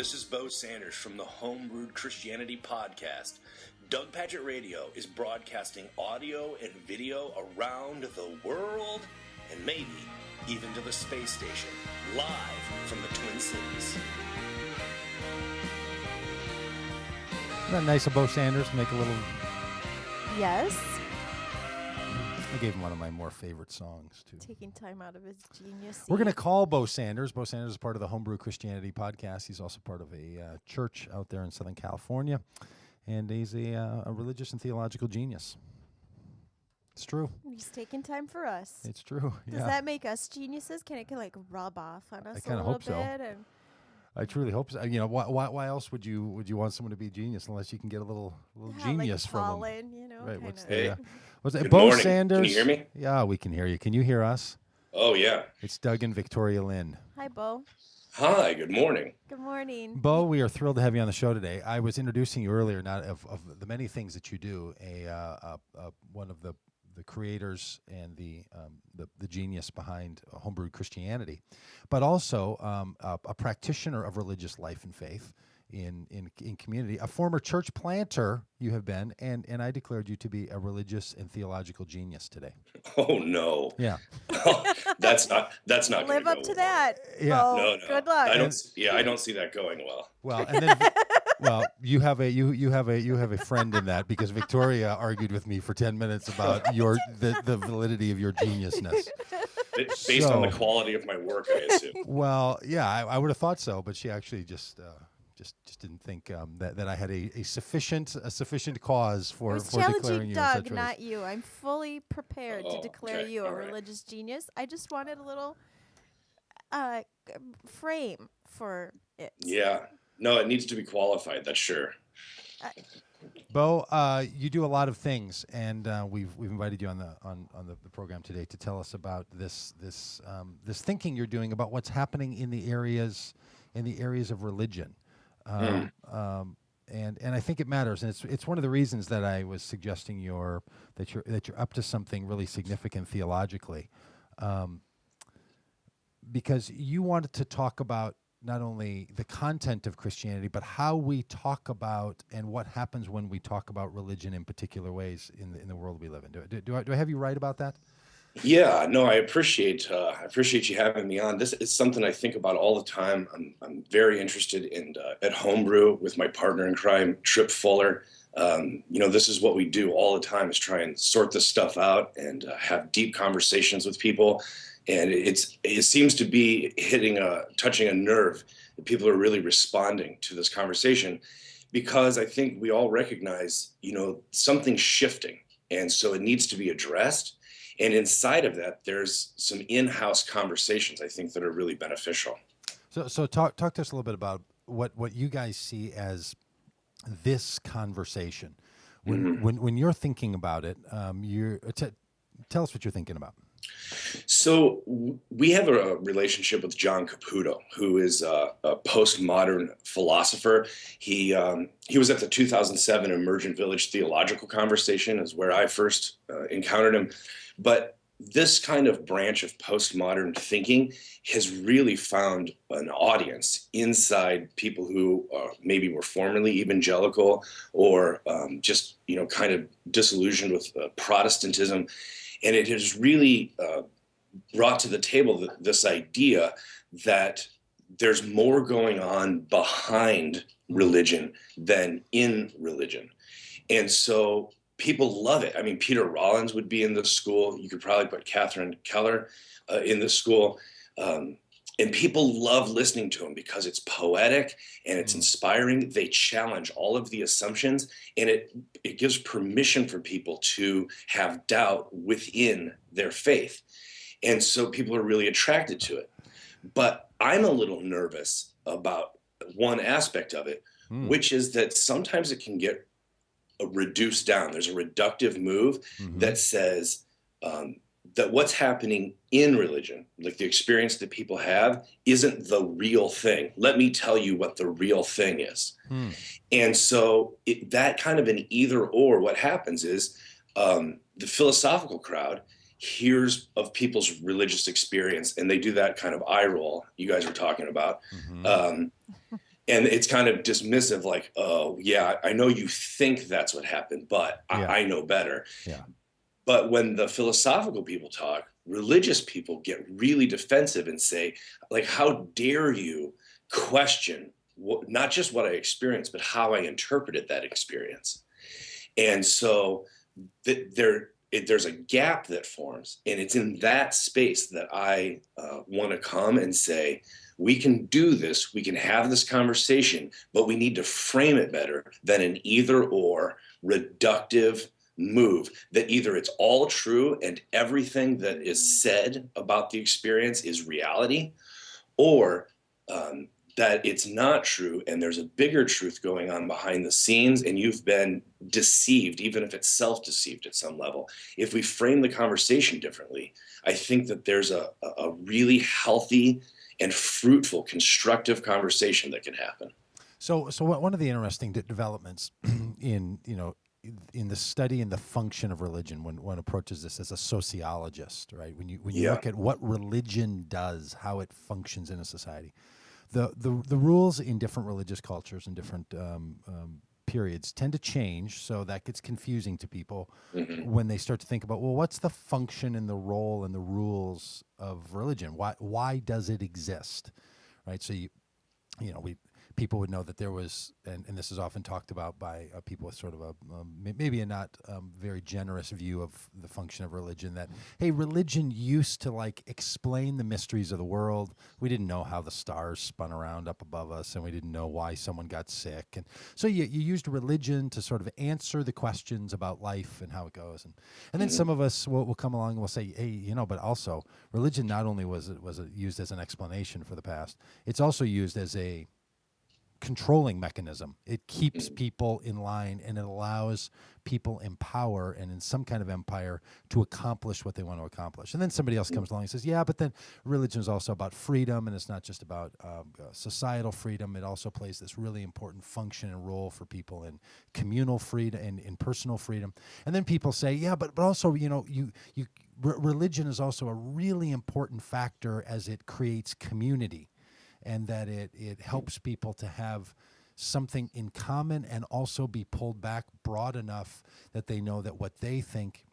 This is Bo Sanders from the Homebrewed Christianity podcast. Doug Pagitt Radio is broadcasting audio and video around the world and maybe even to the space station, live from the Twin Cities. Isn't that nice of Bo Sanders to make a little... Yes. I gave him one of my more favorite songs, too. Taking time out of his genius. We're going to call Bo Sanders. Bo Sanders is part of the Homebrew Christianity podcast. He's also part of a church out there in Southern California. And he's a religious and theological genius. It's true. He's taking time for us. It's true, yeah. Does that make us geniuses? Can it like rub off on us I a little hope bit? so. And I truly hope so. You know, why else would you want someone to be a genius unless you can get a little genius like from pollen, them? you know, Right. What's Hey. what's that? Good Bo morning. Sanders. Can you hear me? Yeah, we can hear you. Can you hear us? Oh, yeah. It's Doug and Victoria Lynn. Hi, Bo. Hi, good morning. Good morning. Bo, we are thrilled to have you on the show today. I was introducing you earlier, not of the many things that you do. One of the creators and the genius behind Homebrewed Christianity, but also a practitioner of religious life and faith in community. A former church planter you have been, and I declared you to be a religious and theological genius today. Oh, no. Yeah. That's not gonna Live up go to well. that. Yeah. Bo. No. Good luck. I don't see that going well. Well, and then you have a friend in that, because Victoria argued with me for 10 minutes about the validity of your geniusness. Based on the quality of my work, I assume. Well, yeah, I would have thought so, but she actually just didn't think that I had a sufficient cause I for was declaring challenging you in Doug, such ways. not you. I'm fully prepared to Oh, declare okay. you a All right. religious genius. I just wanted a little frame for it. Yeah. No, it needs to be qualified, that's sure. Bo, you do a lot of things, and we've invited you on the program today to tell us about this thinking you're doing about what's happening in the areas of religion. And I think it matters, and it's one of the reasons that I was suggesting that you're up to something really significant theologically, because you wanted to talk about not only the content of Christianity, but how we talk about and what happens when we talk about religion in particular ways in the world we live in. Do I have you right about that? Yeah, no, I appreciate you having me on. This is something I think about all the time. I'm very interested in at Homebrew with my partner in crime, Trip Fuller. This is what we do all the time, is try and sort this stuff out and have deep conversations with people. And it seems to be touching a nerve that people are really responding to this conversation, because I think we all recognize, something's shifting, and so it needs to be addressed. And inside of that, there's some in-house conversations, I think, that are really beneficial. So talk to us a little bit about what you guys see as this conversation. When you're thinking about it, tell us what you're thinking about. So we have a relationship with John Caputo, who is a postmodern philosopher. He was at the 2007 Emergent Village Theological Conversation, is where I first encountered him. But this kind of branch of postmodern thinking has really found an audience inside people who maybe were formerly evangelical or just kind of disillusioned with Protestantism. And it has really brought to the table this idea that there's more going on behind religion than in religion. And so people love it. I mean, Peter Rollins would be in this school. You could probably put Catherine Keller in this school. And people love listening to him because it's poetic and it's inspiring. They challenge all of the assumptions, and it gives permission for people to have doubt within their faith. And so people are really attracted to it. But I'm a little nervous about one aspect of it, which is that sometimes it can get reduced down. There's a reductive move that says that what's happening in religion, like the experience that people have, isn't the real thing. Let me tell you what the real thing is. And so that kind of an either or, what happens is the philosophical crowd hears of people's religious experience, and they do that kind of eye roll you guys were talking about. And it's kind of dismissive, like, oh yeah, I know you think that's what happened, but Yeah. I know better. Yeah. But when the philosophical people talk, religious people get really defensive and say, like, how dare you question not just what I experienced, but how I interpreted that experience. And so there's a gap that forms, and it's in that space that I want to come and say, we can do this, we can have this conversation, but we need to frame it better than an either or reductive move, that either it's all true and everything that is said about the experience is reality, or um, that it's not true and there's a bigger truth going on behind the scenes and you've been deceived, even if it's self-deceived at some level. If we frame the conversation differently, I think that there's a really healthy and fruitful, constructive conversation that can happen. So one of the interesting developments in, in the study and the function of religion, when one approaches this as a sociologist, right? When you Yeah. look at what religion does, how it functions in a society, the rules in different religious cultures and different periods tend to change, so that gets confusing to people Hmm. when they start to think about, well, what's the function and the role and the rules of religion? Why does it exist, right? So we people would know that there was, and this is often talked about by people with sort of a maybe a not very generous view of the function of religion, that hey, religion used to like explain the mysteries of the world. We didn't know how the stars spun around up above us, and we didn't know why someone got sick, and so you used religion to sort of answer the questions about life and how it goes. And then some of us will come along and will say, hey, but also religion not only was it used as an explanation for the past, it's also used as a controlling mechanism. It keeps people in line, and it allows people in power and in some kind of empire to accomplish what they want to accomplish. And then somebody else comes along and says, yeah, but then religion is also about freedom, and it's not just about societal freedom. It also plays this really important function and role for people in communal freedom and in personal freedom. And then people say, yeah, but also, religion is also a really important factor as it creates community, and that it helps people to have something in common and also be pulled back broad enough that they know that what they think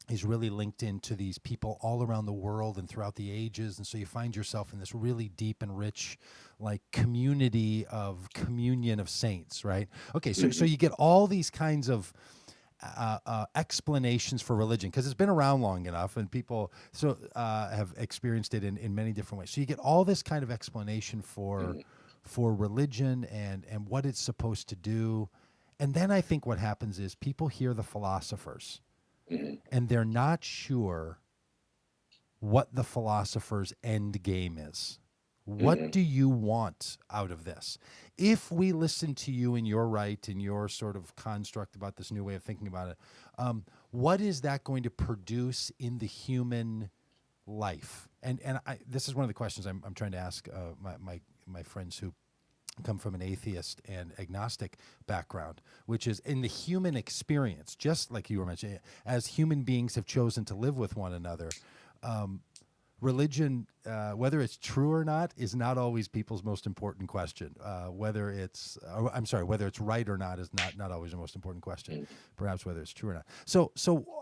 is really linked into these people all around the world and throughout the ages. And so you find yourself in this really deep and rich, like, community of communion of saints, right? Okay, so you get all these kinds of explanations for religion, because it's been around long enough and people have experienced it in many different ways. So you get all this kind of explanation for religion and what it's supposed to do. And then I think what happens is people hear the philosophers and they're not sure what the philosopher's end game is. What do you want out of this? If we listen to you and you're right in your sort of construct about this new way of thinking about it, what is that going to produce in the human life? And this is one of the questions I'm trying to ask my friends who come from an atheist and agnostic background, which is in the human experience, just like you were mentioning, as human beings have chosen to live with one another. Religion, whether it's true or not, is not always people's most important question. Whether it's right or not is not always the most important question. Perhaps whether it's true or not. So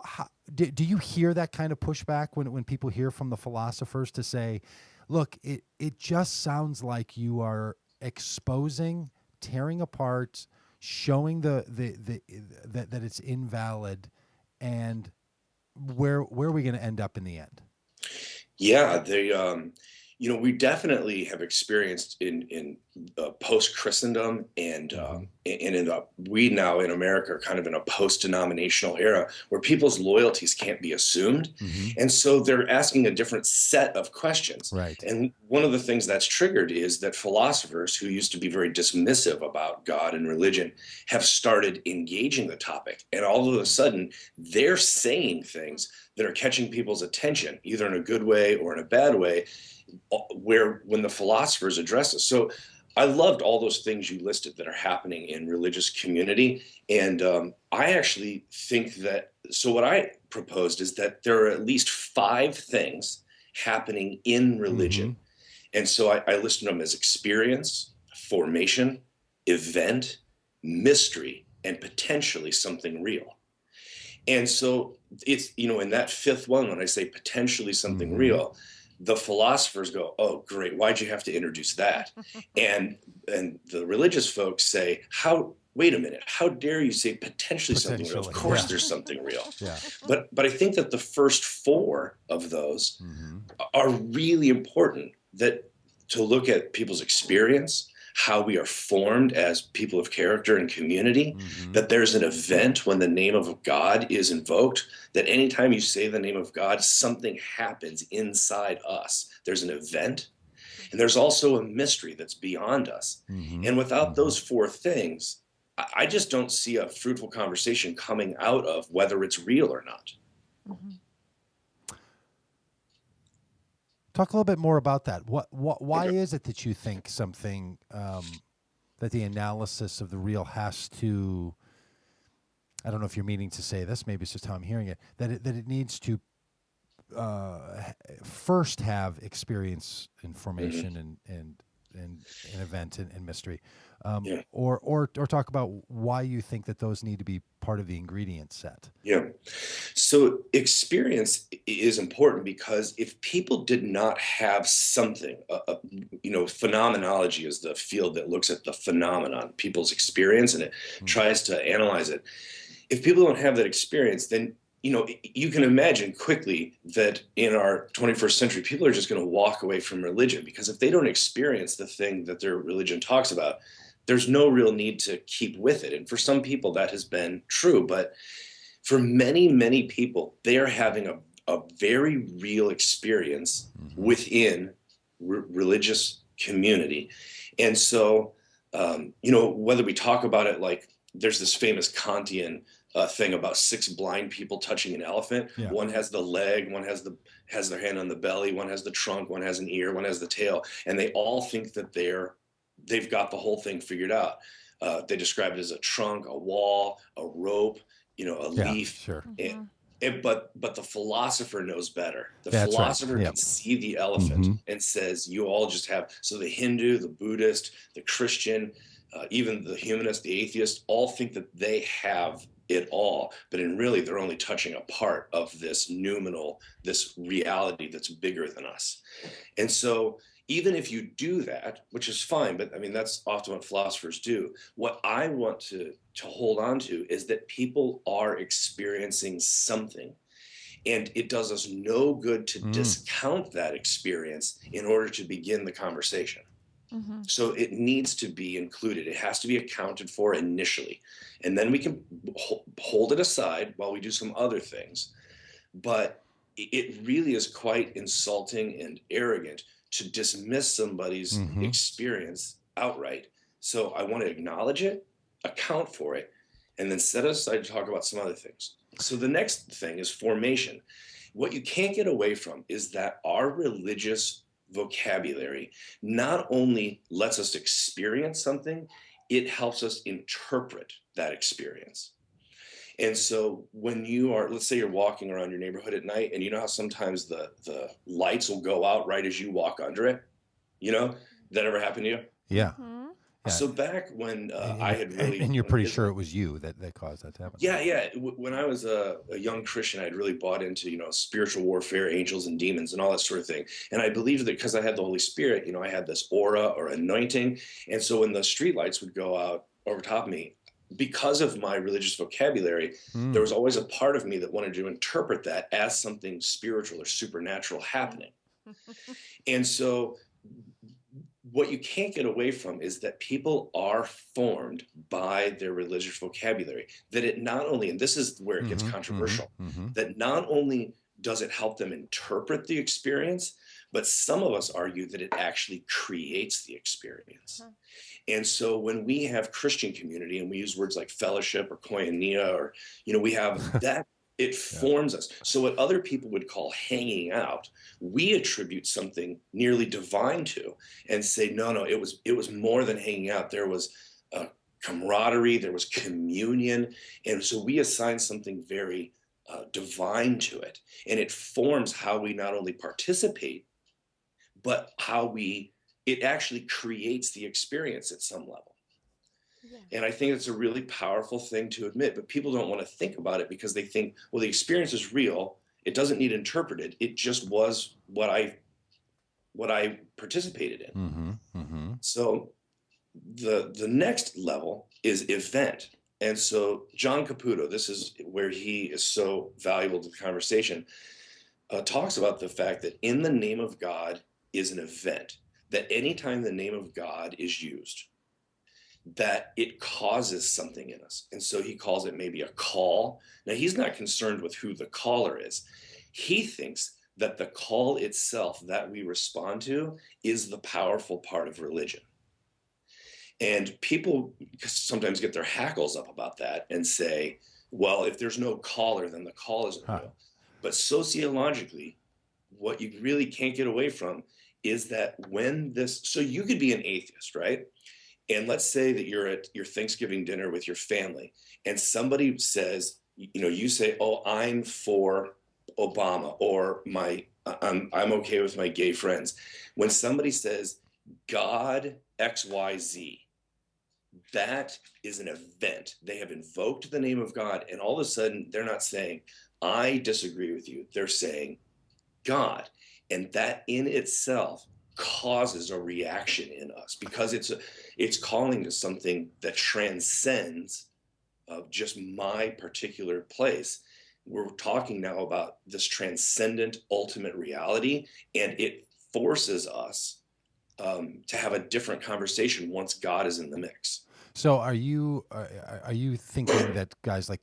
how, do you hear that kind of pushback when people hear from the philosophers to say, look, it just sounds like you are exposing, tearing apart, showing that it's invalid, and where are we going to end up in the end? Yeah, we definitely have experienced in post Christendom and we now in America are kind of in a post denominational era where people's loyalties can't be assumed, and so they're asking a different set of questions. Right. And one of the things that's triggered is that philosophers who used to be very dismissive about God and religion have started engaging the topic, and all of a sudden they're saying things that are catching people's attention, either in a good way or in a bad way, where when the philosophers address us. So I loved all those things you listed that are happening in religious community. And I actually think that, so what I proposed is that there are at least 5 things happening in religion. And so I listed them as experience, formation, event, mystery, and potentially something real. And so it's, in that fifth one, when I say potentially something real, the philosophers go, oh, great. Why'd you have to introduce that? And the religious folks say, wait a minute, how dare you say potentially something real? Of course there's something real. Yeah. But I think that the first four of those are really important, that to look at people's experience, how we are formed as people of character and community, that there's an event when the name of God is invoked, that anytime you say the name of God, something happens inside us. There's an event, and there's also a mystery that's beyond us. And without those four things, I just don't see a fruitful conversation coming out of whether it's real or not. Talk a little bit more about that. Why is it that you think something that the analysis of the real has to? I don't know if you're meaning to say this. Maybe it's just how I'm hearing it. That it needs to first have experience and formation and an event and mystery, or talk about why you think that those need to be part of the ingredient set. Yeah. So experience is important, because if people did not have something, phenomenology is the field that looks at the phenomenon, people's experience, and it tries to analyze it. If people don't have that experience, then you can imagine quickly that in our 21st century, people are just going to walk away from religion, because if they don't experience the thing that their religion talks about, there's no real need to keep with it. And for some people that has been true, but for many, many people, they are having a very real experience within religious community. And so, whether we talk about it like there's this famous Kantian thing about 6 blind people touching an elephant. Yeah. One has the leg, one has their hand on the belly, one has the trunk, one has an ear, one has the tail, and they all think that they've got the whole thing figured out. They describe it as a trunk, a wall, a rope, a leaf. Sure. But the philosopher knows better. The That's philosopher right. can see the elephant and says, you all just have, so the Hindu, the Buddhist, the Christian, even the humanist, the atheist, all think that they have it all, but they're only touching a part of this this reality that's bigger than us. And so even if you do that, which is fine, but I mean, that's often what philosophers do. What I want to hold on to is that people are experiencing something, and it does us no good to discount that experience in order to begin the conversation. So it needs to be included. It has to be accounted for initially. And then we can hold it aside while we do some other things. But it really is quite insulting and arrogant to dismiss somebody's experience outright. So I want to acknowledge it, account for it, and then set aside to talk about some other things. So the next thing is formation. What you can't get away from is that our religious vocabulary not only lets us experience something, it helps us interpret that experience. And so when let's say you're walking around your neighborhood at night, and you know how sometimes the lights will go out right as you walk under it? That ever happened to you? Yeah. Yeah. So back when I had really... And you're pretty sure it was you that caused that to happen. Yeah. When I was a young Christian, I'd really bought into, spiritual warfare, angels and demons and all that sort of thing. And I believed that because I had the Holy Spirit, I had this aura or anointing. And so when the street lights would go out over top of me, because of my religious vocabulary, there was always a part of me that wanted to interpret that as something spiritual or supernatural happening. And so what you can't get away from is that people are formed by their religious vocabulary, that it not only, and this is where it gets controversial, that not only does it help them interpret the experience, but some of us argue that it actually creates the experience. And so when we have Christian community and we use words like fellowship or koinonia, or, we have that, it forms us. So what other people would call hanging out, we attribute something nearly divine to, and say, no, it was more than hanging out. There was camaraderie, there was communion. And so we assign something very divine to it. And it forms how we not only participate, but how we it actually creates the experience at some level. Yeah. And I think it's a really powerful thing to admit, but people don't want to think about it because they think, well, the experience is real. It doesn't need interpreted. It just was what I participated in. Mm-hmm. Mm-hmm. So the next level is event. And so John Caputo, this is where he is so valuable to the conversation, talks about the fact that in the name of God is an event, that anytime the name of God is used, that it causes something in us. And so he calls it maybe a call. Now, he's not concerned with who the caller is. He thinks that the call itself that we respond to is the powerful part of religion. And people sometimes get their hackles up about that and say, well, if there's no caller, then the call isn't real. But sociologically, what you really can't get away from is that so you could be an atheist, right? And let's say that you're at your Thanksgiving dinner with your family and somebody says, you say, oh, I'm for Obama, or I'm okay with my gay friends. When somebody says God XYZ, that is an event. They have invoked the name of God, and all of a sudden they're not saying, I disagree with you. They're saying God. And that in itself causes a reaction in us because it's calling to something that transcends just my particular place. We're talking now about this transcendent ultimate reality, and it forces us to have a different conversation once God is in the mix. So are you thinking that guys like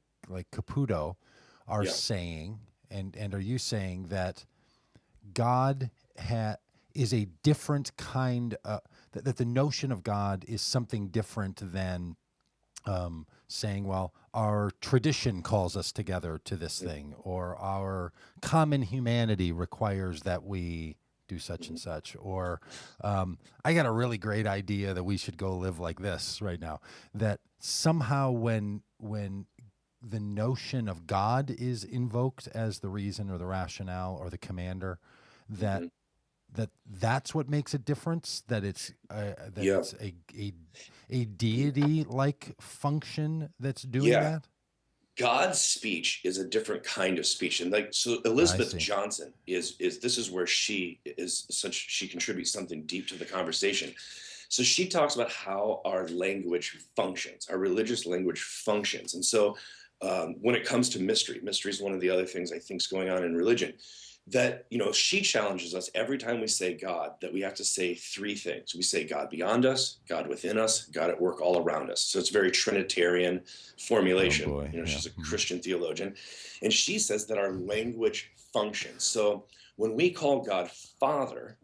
Caputo are Yeah. saying, and are you saying that God is a different kind, that the notion of God is something different than saying, well, our tradition calls us together to this thing, or our common humanity requires that we do such and such, or I got a really great idea that we should go live like this right now. That somehow when the notion of God is invoked as the reason or the rationale or the commander, that that's what makes a difference. That it's it's a deity like function that's doing that. God's speech is a different kind of speech, and so Elizabeth Johnson is this is where she contributes something deep to the conversation. So she talks about how our language functions, our religious language functions, and so when it comes to mystery is one of the other things I think is going on in religion. That, she challenges us every time we say God, that we have to say three things. We say God beyond us, God within us, God at work all around us. So it's very Trinitarian formulation. Oh boy. She's a Christian theologian. And she says that our language functions. So when we call God Father,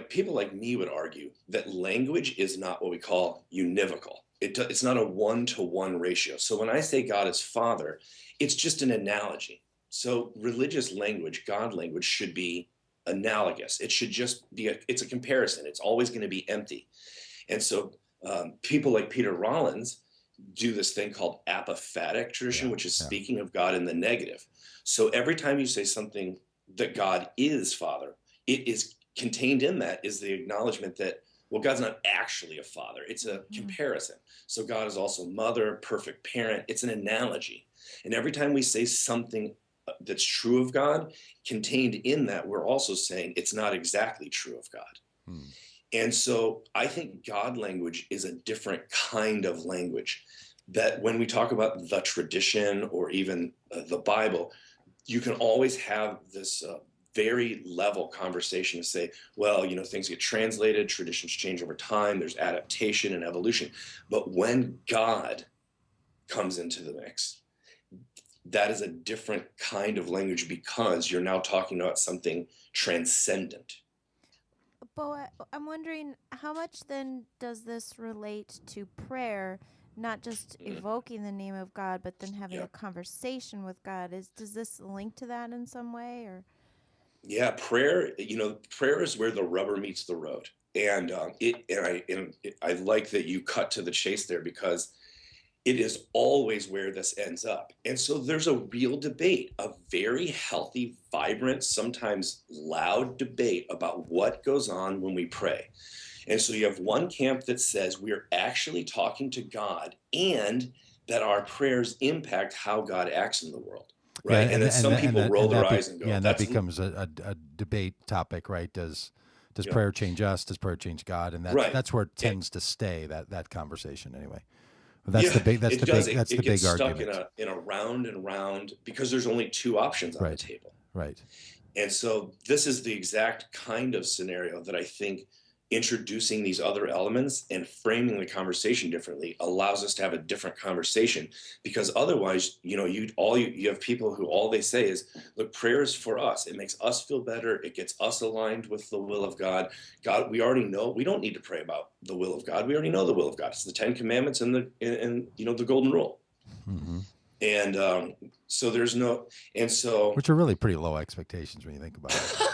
people like me would argue that language is not what we call univocal. It's not a 1-to-1 ratio. So when I say God is Father, it's just an analogy. So religious language, God language, should be analogous. It should just be it's a comparison. It's always going to be empty. And so people like Peter Rollins do this thing called apophatic tradition, which is speaking of God in the negative. So every time you say something that God is Father, it is contained in that is the acknowledgement that, well, God's not actually a father. It's a comparison. So God is also mother, perfect parent. It's an analogy. And every time we say something that's true of God, contained in that, we're also saying it's not exactly true of God. And so I think God language is a different kind of language, that when we talk about the tradition or even the Bible, you can always have this very level conversation to say, well, things get translated, traditions change over time, there's adaptation and evolution. But when God comes into the mix, that is a different kind of language because you're now talking about something transcendent. Bo, I'm wondering, how much then does this relate to prayer, not just evoking the name of God, but then having a conversation with God? Does this link to that in some way, or? Yeah, prayer is where the rubber meets the road. And I like that you cut to the chase there, because it is always where this ends up. And so there's a real debate, a very healthy, vibrant, sometimes loud debate about what goes on when we pray. And so you have one camp that says we're actually talking to God and that our prayers impact how God acts in the world. Yeah, Right. And then some people roll their eyes and go, and that becomes a debate topic, right? Does Yeah. prayer change us? Does prayer change God? And Right. that's where it tends to stay, that conversation anyway. That's Yeah, the big it does. that's It the gets big stuck argument. in a round and round because there's only two options on the Right. table. Right. And so this is the exact kind of scenario that I think introducing these other elements and framing the conversation differently allows us to have a different conversation, because otherwise, you have people who all they say is, look, prayer is for us. It makes us feel better. It gets us aligned with the will of God. God, we already know. We don't need to pray about the will of God. We already know the will of God. It's the 10 Commandments and the Golden Rule. Mm-hmm. And so there's no, and so which are really pretty low expectations when you think about it.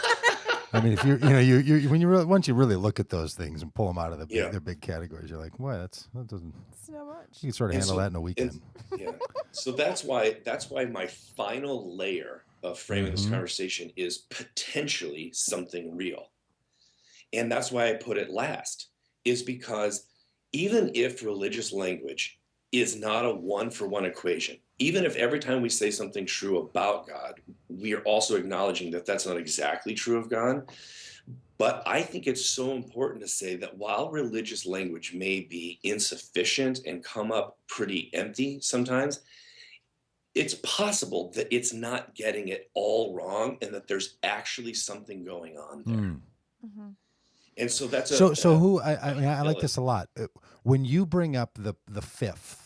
I mean, if when you really, once you really look at those things and pull them out of their big categories, you're like, "Boy, that doesn't." It's not much. You can sort of handle that in a weekend. Yeah. So that's why my final layer of framing this conversation is potentially something real, and that's why I put it last. Is because even if religious language is not a one-for-one equation, even if every time we say something true about God, we are also acknowledging that that's not exactly true of God. But I think it's so important to say that while religious language may be insufficient and come up pretty empty sometimes, it's possible that it's not getting it all wrong and that there's actually something going on there. Mm-hmm. And so that's who I like this a lot. When you bring up the fifth,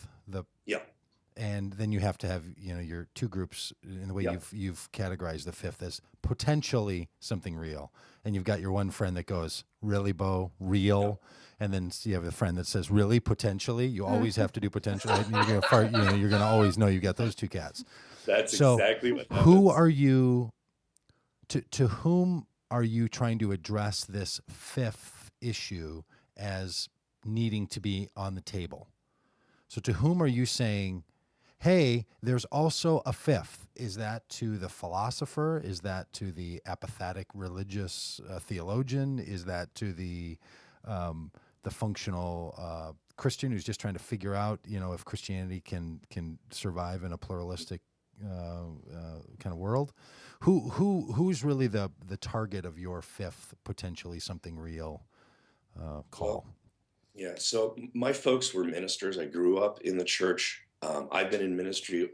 and then you have to have your two groups in the way you've categorized the fifth as potentially something real, and you've got your one friend that goes, really, Bo, real, and then you have a friend that says, really, potentially. You always have to do potential, right? And you're gonna always know you got those two cats. That's exactly what happens. Who are you? To whom are you trying to address this fifth issue as needing to be on the table? So to whom are you saying, hey, there's also a fifth? Is that to the philosopher? Is that to the apathetic religious theologian? Is that to the functional Christian who's just trying to figure out, if Christianity can survive in a pluralistic kind of world? Who's really the target of your fifth, potentially something real call? Yeah. So my folks were ministers. I grew up in the church. I've been in ministry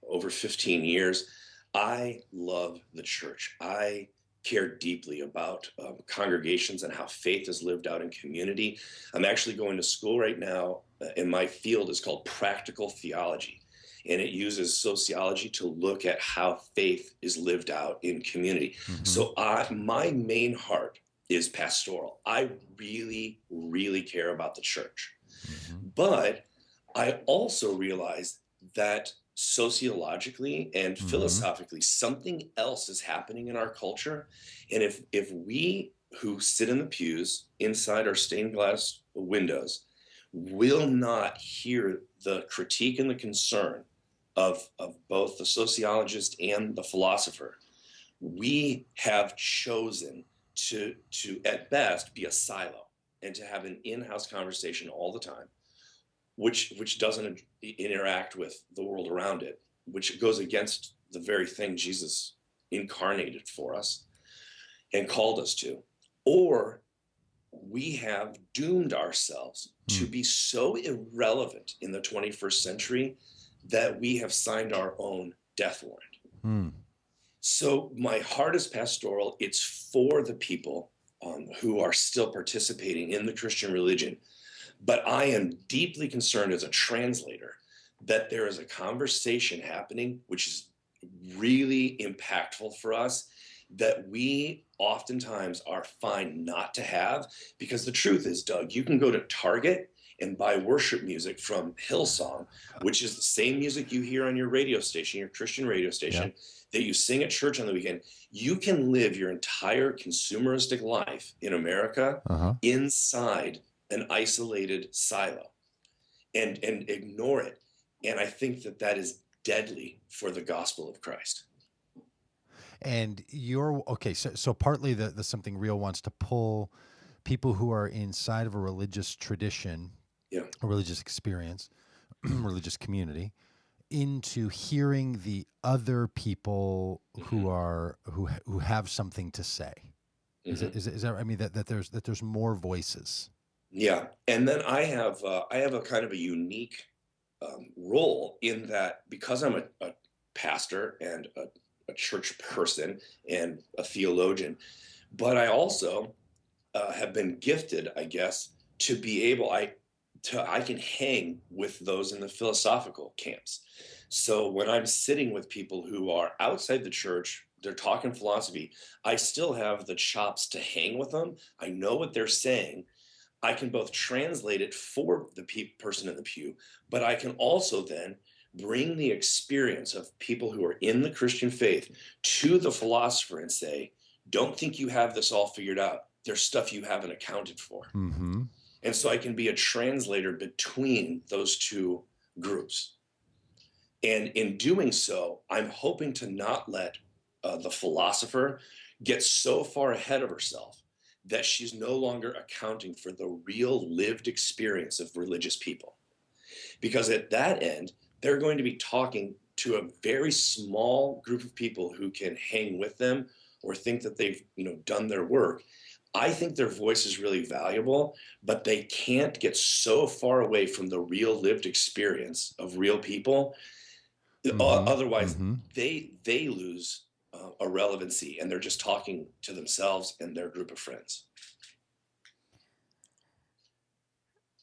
over 15 years. I love the church. I care deeply about congregations and how faith is lived out in community. I'm actually going to school right now, and my field is called practical theology. And it uses sociology to look at how faith is lived out in community. Mm-hmm. So my main heart is pastoral. I really, really care about the church. Mm-hmm. But I also realize that sociologically and philosophically, something else is happening in our culture. And if we who sit in the pews inside our stained glass windows will not hear the critique and the concern of both the sociologist and the philosopher, we have chosen to at best be a silo and to have an in-house conversation all the time, which doesn't interact with the world around it, which goes against the very thing Jesus incarnated for us and called us to. Or we have doomed ourselves to be so irrelevant in the 21st century that we have signed our own death warrant. So my heart is pastoral. It's for the people who are still participating in the Christian religion. But I am deeply concerned as a translator that there is a conversation happening which is really impactful for us that we oftentimes are fine not to have, because the truth is, Doug, you can go to Target and buy worship music from Hillsong, which is the same music you hear on your radio station, your Christian radio station, that you sing at church on the weekend. You can live your entire consumeristic life in America inside an isolated silo and ignore it. And I think that that is deadly for the gospel of Christ. And you're okay. So partly the Something Real wants to pull people who are inside of a religious tradition, Yeah. a religious experience, religious community, into hearing the other people who are who have something to say. Is that I mean that there's more voices. Yeah, and then I have a kind of a unique role in that, because I'm a pastor and a church person and a theologian, but I also have been gifted, I guess, to be able I can hang with those in the philosophical camps. So when I'm sitting with people who are outside the church, they're talking philosophy, I still have the chops to hang with them. I know what they're saying. I can both translate it for the person in the pew, but I can also then bring the experience of people who are in the Christian faith to the philosopher and say, don't think you have this all figured out. There's stuff you haven't accounted for. Mm-hmm. And so I can be a translator between those two groups. And in doing so, I'm hoping to not let the philosopher get so far ahead of herself that she's no longer accounting for the real lived experience of religious people. Because at that end, they're going to be talking to a very small group of people who can hang with them or think that they've, done their work. I think their voice is really valuable, but they can't get so far away from the real lived experience of real people. Otherwise, they lose a relevancy, and they're just talking to themselves and their group of friends.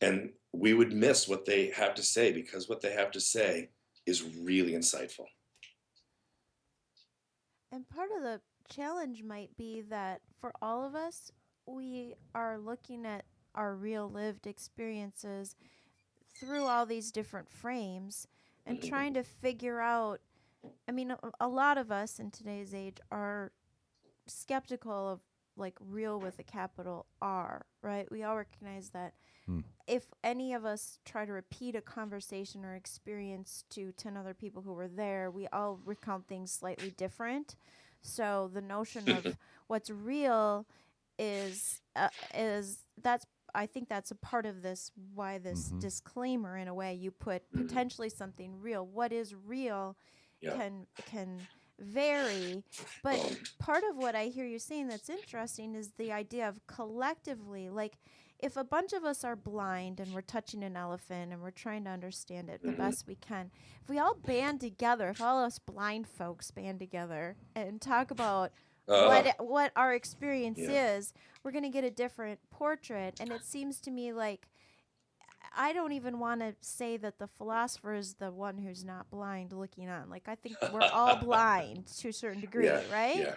And we would miss what they have to say, because what they have to say is really insightful. And part of the challenge might be that for all of us, we are looking at our real lived experiences through all these different frames and trying to figure out. I mean, a lot of us in today's age are skeptical of like real with a capital R, right? We all recognize that if any of us try to repeat a conversation or experience to 10 other people who were there, we all recount things slightly different. So the notion of what's real is that's I think that's a part of this, why this disclaimer, in a way, you put potentially something real. What is real can vary, but part of what I hear you saying that's interesting is the idea of collectively, like if a bunch of us are blind and we're touching an elephant and we're trying to understand it the best we can, if we all band together, if all us blind folks band together and talk about what our experience is, we're going to get a different portrait. And it seems to me like I don't even want to say that the philosopher is the one who's not blind looking on. Like, I think we're all blind to a certain degree, right? Yeah.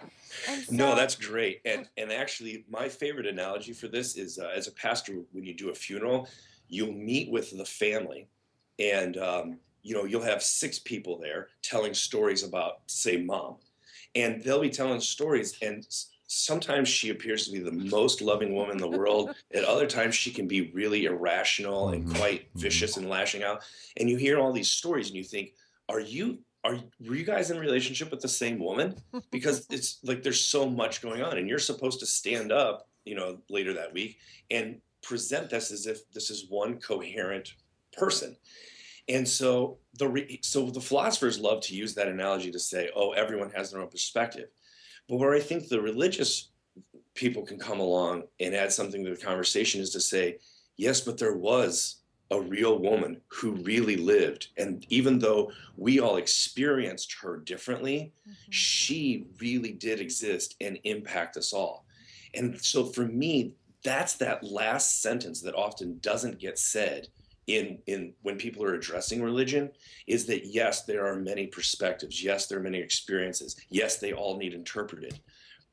And so, no, that's great. And actually, my favorite analogy for this is as a pastor, when you do a funeral, you'll meet with the family, and you'll have 6 people there telling stories about, say, mom, and they'll be telling stories, and sometimes she appears to be the most loving woman in the world. At other times, she can be really irrational and quite vicious and lashing out. And you hear all these stories, and you think, were you guys in a relationship with the same woman? Because it's like there's so much going on, and you're supposed to stand up, later that week and present this as if this is one coherent person. And so the philosophers love to use that analogy to say, oh, everyone has their own perspective. But where I think the religious people can come along and add something to the conversation is to say, yes, but there was a real woman who really lived. And even though we all experienced her differently, she really did exist and impact us all. And so for me, that's that last sentence that often doesn't get said in when people are addressing religion, is that yes, there are many perspectives, yes, there are many experiences, yes, they all need interpreted,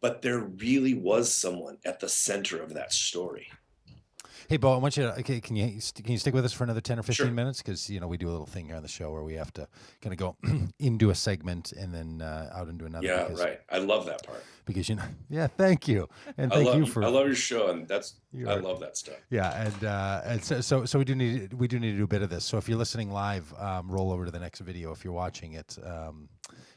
but there really was someone at the center of that story. Hey, Bo, I want you to. Okay, can you stick with us for another 10 or 15 Sure. minutes? Because we do a little thing here on the show where we have to kind of go into a segment and then out into another. Yeah, right. I love that part. Because yeah, thank you, and thank you for. I love your show, and I Are, love that stuff. Yeah, and so we do need to do a bit of this. So if you're listening live, roll over to the next video. If you're watching it,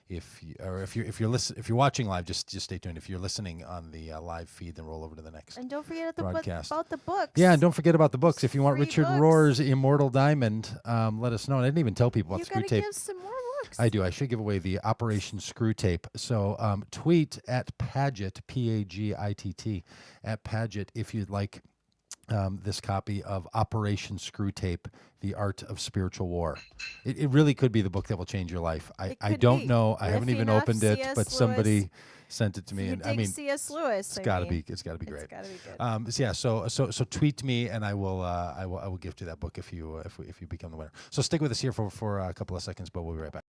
if you're watching live, just stay tuned. If you're listening on the live feed, then roll over to the next. And don't forget broadcast. about the books. Yeah, and don't forget about the books. If you want Free Richard books. Rohr's Immortal Diamond, let us know. And I didn't even tell people about You gotta Screw Tape. give some more books. I do. I should give away the Operation Screw Tape. So tweet at Pagitt, Pagitt, at Pagitt, if you'd like this copy of Operation Screw Tape, The Art of Spiritual War. It really could be the book that will change your life. I don't know. I haven't even opened it, but somebody sent it to me, and I mean, C.S. Lewis. it's got to be great. It's gotta be good. So tweet me, and I will gift you that book if you become the winner. So stick with us here for a couple of seconds, but we'll be right back.